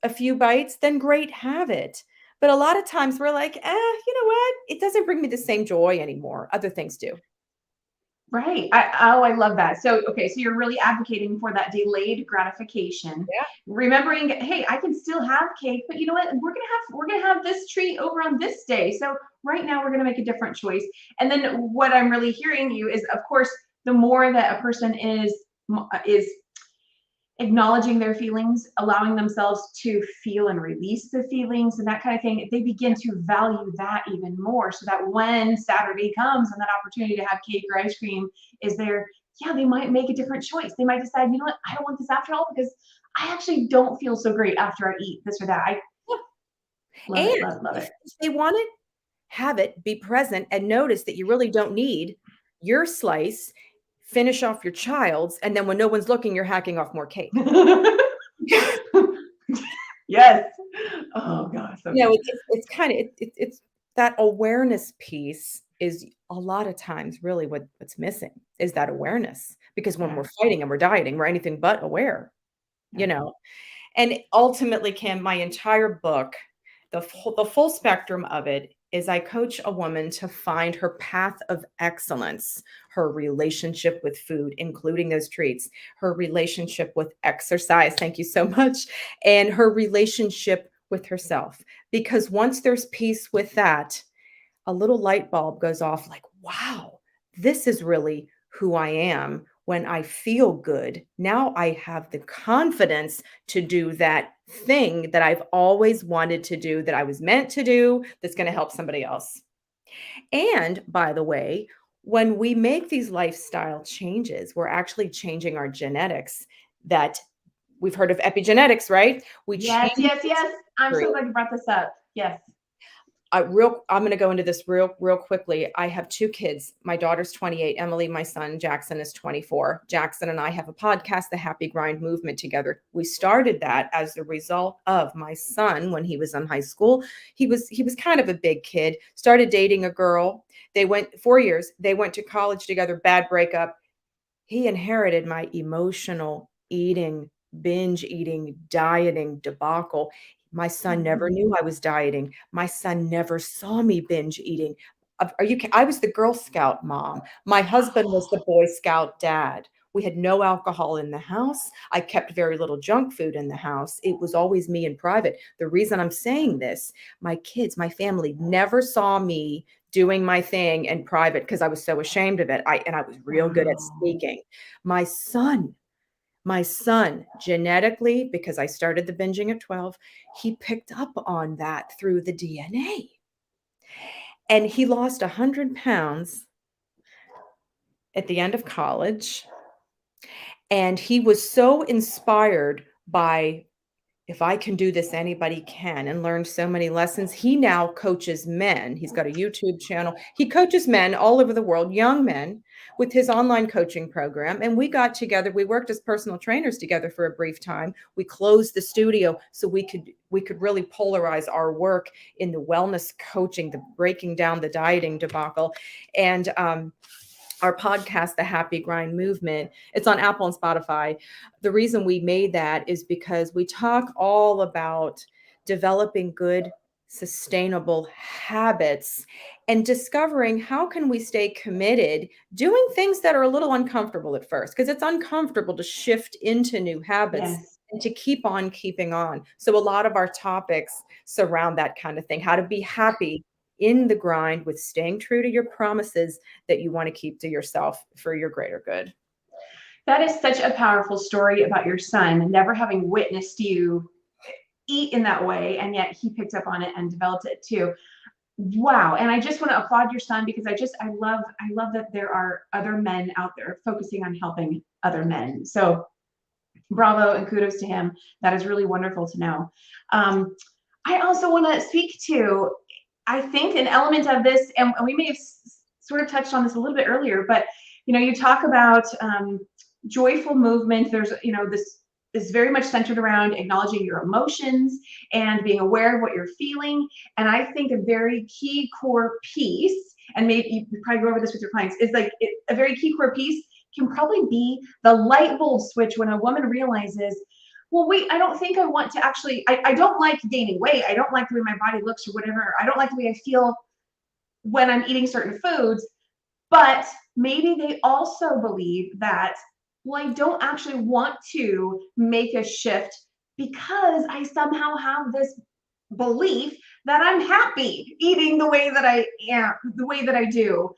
a few bites? Then great, have it. But a lot of times we're like, you know what? It doesn't bring me the same joy anymore. Other things do. Right. I love that. So, okay. So you're really advocating for that delayed gratification, Yeah. remembering, hey, I can still have cake, but you know what? We're going to have this treat over on this day. So right now we're going to make a different choice. And then what I'm really hearing you is, of course, the more that a person is acknowledging their feelings, allowing themselves to feel and release the feelings and that kind of thing, they begin to value that even more. So that when Saturday comes and that opportunity to have cake or ice cream is there, yeah, they might make a different choice. They might decide, you know what, I don't want this after all because I actually don't feel so great after I eat this or that. I love it, And love, love if it. they want it, have it, be present, and notice that you really don't need your slice, finish off your child's, and then when no one's looking, you're hacking off more cake. Yes. Oh gosh. So good. It's kind of it's that awareness piece is a lot of times really what's missing is that awareness. Because when Yeah. we're fighting and we're dieting, we're anything but aware, you Yeah. know. And ultimately, Kim, my entire book, the full spectrum of it is I coach a woman to find her path of excellence, her relationship with food, including those treats, her relationship with exercise, thank you so much, and her relationship with herself. Because once there's peace with that, a little light bulb goes off like, wow, this is really who I am when I feel good. Now I have the confidence to do that thing that I've always wanted to do, that I was meant to do, that's going to help somebody else. And by the way, when we make these lifestyle changes, we're actually changing our genetics. That we've heard of epigenetics, right? We Yes, change yes, yes. I'm so glad you brought this up. Yes. I'm going to go into this real quickly. I have two kids. My daughter's 28, Emily. My son Jackson is 24. Jackson and I have a podcast, the Happy Grind Movement, together. We started that as a result of my son when he was in high school. He was kind of a big kid. Started dating a girl. They went 4 years. They went to college together. Bad breakup. He inherited my emotional eating, binge eating, dieting debacle. My son never knew I was dieting. My son never saw me binge eating. I was the Girl Scout mom. My husband was the Boy Scout dad. We had no alcohol in the house. I kept very little junk food in the house. It was always me in private. The reason I'm saying this, my kids, my family never saw me doing my thing in private because I was so ashamed of it. I was real good at Wow. sneaking. My son, genetically, because I started the binging at 12, he picked up on that through the DNA. And he lost 100 pounds at the end of college. And he was so inspired by, if I can do this, anybody can, and learned so many lessons. He now coaches men. He's got a YouTube channel. He coaches men all over the world, young men, with his online coaching program. And we got together. We worked as personal trainers together for a brief time. We closed the studio so we could really polarize our work in the wellness coaching, the breaking down the dieting debacle. And our podcast, The Happy Grind Movement, it's on Apple and Spotify. The reason we made that is because we talk all about developing good, sustainable habits and discovering how can we stay committed doing things that are a little uncomfortable at first, because it's uncomfortable to shift into new habits Yes. and to keep on keeping on. So a lot of our topics surround that kind of thing, how to be happy in the grind with staying true to your promises that you want to keep to yourself for your greater good. That is such a powerful story about your son, never having witnessed you eat in that way, and yet he picked up on it and developed it too. Wow. And I just want to applaud your son, because I love that there are other men out there focusing on helping other men. So bravo and kudos to him. That is really wonderful to know. I also want to speak to, I think, an element of this, and we may have sort of touched on this a little bit earlier, but you talk about joyful movement. There's, this is very much centered around acknowledging your emotions and being aware of what you're feeling. And I think a very key core piece, and maybe you probably go over this with your clients, is like a very key core piece can probably be the light bulb switch when a woman realizes, well, wait, I don't think I want to actually, I don't like gaining weight. I don't like the way my body looks or whatever. I don't like the way I feel when I'm eating certain foods. But maybe they also believe that, well, I don't actually want to make a shift because I somehow have this belief that I'm happy eating the way that I am, the way that I do.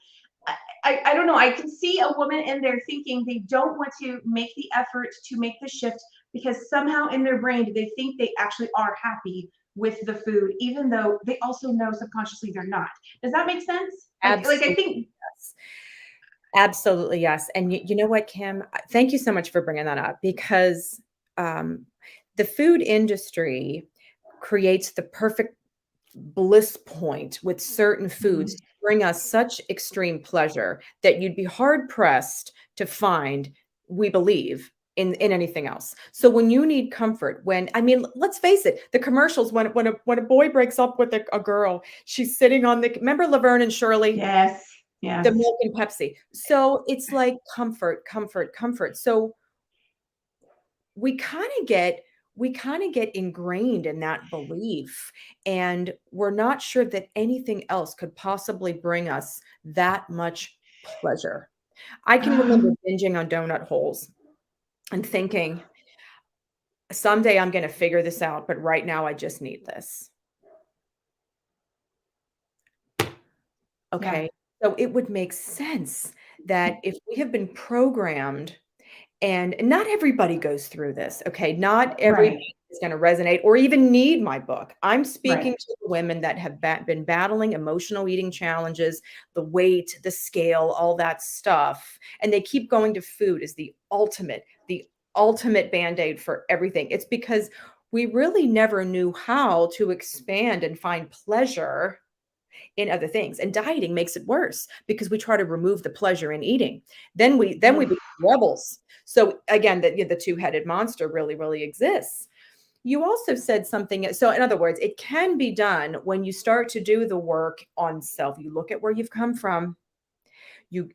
I don't know. I can see a woman in there thinking they don't want to make the effort to make the shift because somehow in their brain they think they actually are happy with the food, even though they also know subconsciously they're not. Does that make sense? Like I Absolutely. think. Yes. Absolutely, yes. And you know what, Kim? Thank you so much for bringing that up, because um, the food industry creates the perfect bliss point with certain foods Mhm. to bring us such extreme pleasure that you'd be hard pressed to find, we believe, in anything else. So when you need comfort, I mean, let's face it, the commercials, when a boy breaks up with a girl, she's sitting on remember Laverne and Shirley? Yes, The yes. milk and Pepsi. So it's like comfort, comfort, comfort. So we kind of get ingrained in that belief, and we're not sure that anything else could possibly bring us that much pleasure. I can remember binging on donut holes and thinking, someday I'm going to figure this out, but right now I just need this. Yeah, Okay. So it would make sense that if we have been programmed. And not everybody goes through this, okay? Not everybody right, is gonna resonate or even need my book. I'm speaking right. to the women that have been battling emotional eating challenges, the weight, the scale, all that stuff, and they keep going to food as the ultimate Band-Aid for everything. It's because we really never knew how to expand and find pleasure in other things. And dieting makes it worse because we try to remove the pleasure in eating. Then we Oof. become rebels. So again, the two-headed monster really exists. You also said something. So in other words, it can be done when you start to do the work on self. You look at where you've come from. You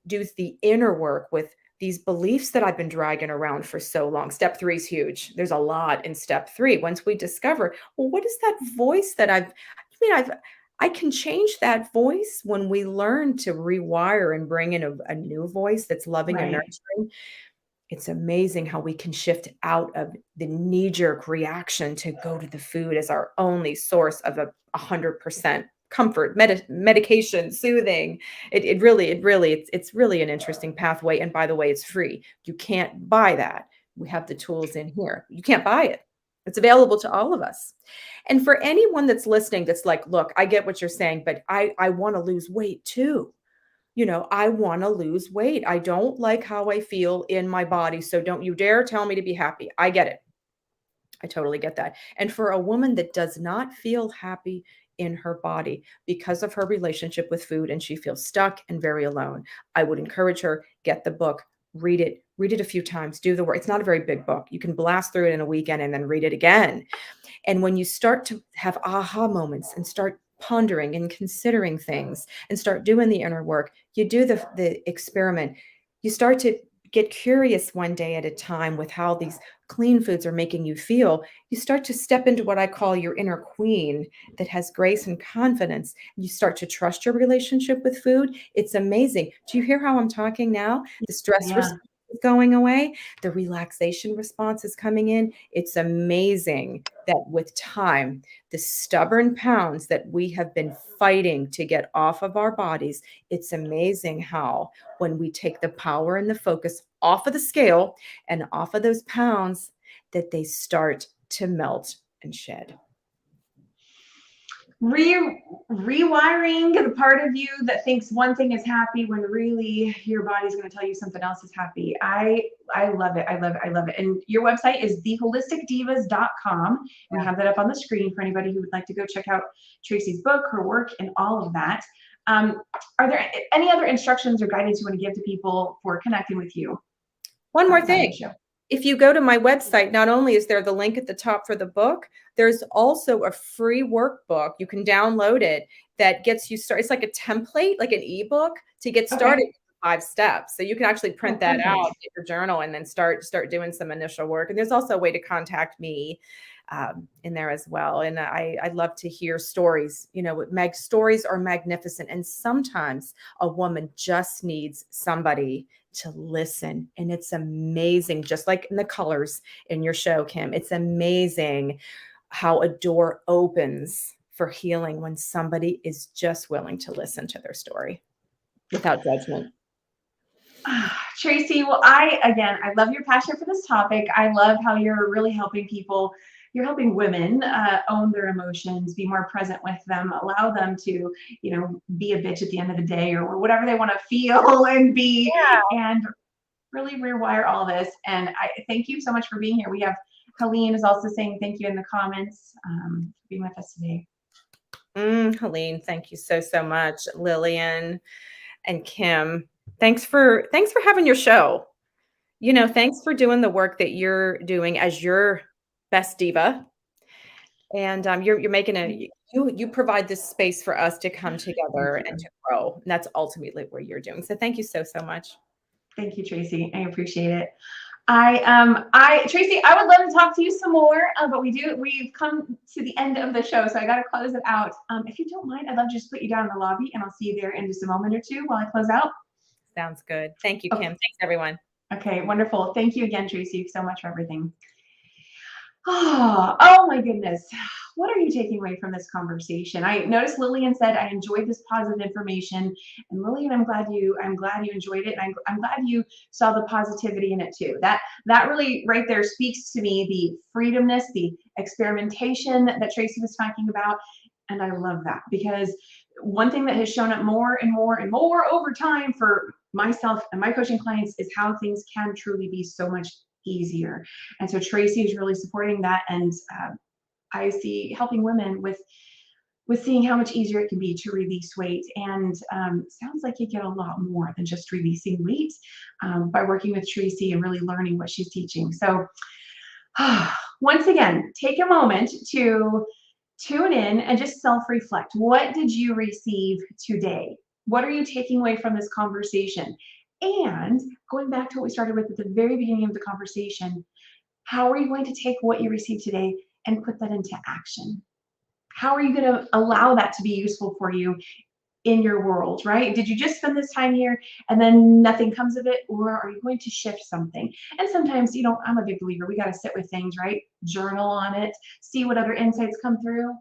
do the inner work with these beliefs that I've been dragging around for so long. Step 3 is huge. There's a lot in step 3. Once we discover, well, what is that voice that I can change that voice when we learn to rewire and bring in a new voice that's loving and Right. nurturing. It's amazing how we can shift out of the knee-jerk reaction to go to the food as our only source of 100% comfort, medication, soothing. It's really an interesting pathway. And by the way, it's free. You can't buy that. We have the tools in here. You can't buy it. It's available to all of us. And for anyone that's listening, that's like, look, I get what you're saying, but I want to lose weight too. I want to lose weight. I don't like how I feel in my body. So don't you dare tell me to be happy. I get it. I totally get that. And for a woman that does not feel happy in her body because of her relationship with food and she feels stuck and very alone, I would encourage her, get the book, read it a few times, do the work. It's not a very big book. You can blast through it in a weekend and then read it again. And when you start to have aha moments and start pondering and considering things and start doing the inner work, you do the experiment. You start to get curious one day at a time with how these clean foods are making you feel. You start to step into what I call your inner queen that has grace and confidence. You start to trust your relationship with food. It's amazing. Do you hear how I'm talking now? The stress Yeah. response is going away, the relaxation response is coming in. It's amazing that with time, the stubborn pounds that we have been fighting to get off of our bodies, it's amazing how when we take the power and the focus off of the scale and off of those pounds, that they start to melt and shed. Rewiring the part of you that thinks one thing is happy when really your body's going to tell you something else is happy. I love it. I love it. I love it. And your website is theholisticdivas.com. We have that up on the screen for anybody who would like to go check out Tracy's book, her work, and all of that. Are there any other instructions or guidance you want to give to people for connecting with you? One more thing. If you go to my website, not only is there the link at the top for the book, there's also a free workbook. You can download it that gets you started. It's like a template, like an ebook to get started with 5 steps. So you can actually print that out, get your journal, and then start doing some initial work. And there's also a way to contact me in there as well. And I'd love to hear stories. You know, stories are magnificent. And sometimes a woman just needs somebody to listen. And it's amazing, just like in the colors in your show, Kim, it's amazing how a door opens for healing when somebody is just willing to listen to their story without judgment. Tracy, well, I love your passion for this topic. I love how you're really helping people. You're helping women own their emotions, be more present with them, allow them to, you know, be a bitch at the end of the day or whatever they want to feel and be, and really rewire all this. And I thank you so much for being here. We have Helene is also saying thank you in the comments for being with us today. Helene, thank you so much. Lillian and Kim, thanks for having your show. You know, thanks for doing the work that you're doing as your best diva. And you're making you provide this space for us to come together and to grow. And that's ultimately what you're doing. So thank you so much. Thank you, Tracy. I appreciate it. Tracy, I would love to talk to you some more, but we've come to the end of the show, so I got to close it out. If you don't mind, I'd love to just put you down in the lobby, and I'll see you there in just a moment or two while I close out. Sounds good. Thank you, Kim. Thanks, everyone. Okay, wonderful. Thank you again, Tracy, so much for everything. Oh my goodness. What are you taking away from this conversation? I noticed Lillian said, I enjoyed this positive information. And Lillian, I'm glad you enjoyed it. And I'm glad you saw the positivity in it too. That really right there speaks to me, the freedomness, the experimentation that Tracy was talking about. And I love that, because one thing that has shown up more and more and more over time for myself and my coaching clients is how things can truly be so much easier. And so Tracy is really supporting that, and I see helping women with seeing how much easier it can be to release weight. And sounds like you get a lot more than just releasing weight by working with Tracy and really learning what she's teaching. So once again, take a moment to tune in and just self-reflect. What did you receive today? What are you taking away from this conversation? And going back to what we started with at the very beginning of the conversation, how are you going to take what you received today and put that into action? How are you going to allow that to be useful for you in your world, right? Did you just spend this time here and then nothing comes of it? Or are you going to shift something? And sometimes, you know, I'm a big believer, we got to sit with things, right? Journal on it, see what other insights come through.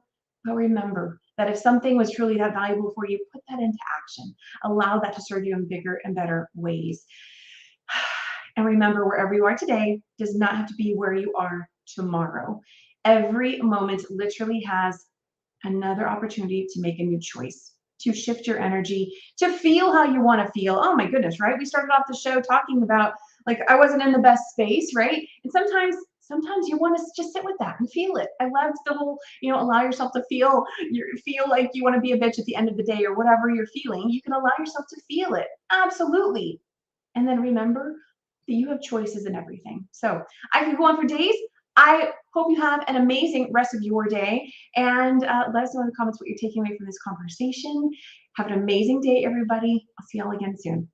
But remember that if something was truly that valuable for you, put that into action. Allow that to serve you in bigger and better ways. And remember, wherever you are today does not have to be where you are tomorrow. Every moment literally has another opportunity to make a new choice, to shift your energy, to feel how you want to feel. Oh my goodness, right? We started off the show talking about, like, I wasn't in the best space, right? And sometimes you want to just sit with that and feel it. I loved the whole, you know, allow yourself to feel like you want to be a bitch at the end of the day, or whatever you're feeling. You can allow yourself to feel it. Absolutely. And then remember that you have choices in everything. So I could go on for days. I hope you have an amazing rest of your day, and let us know in the comments what you're taking away from this conversation. Have an amazing day, everybody. I'll see y'all again soon.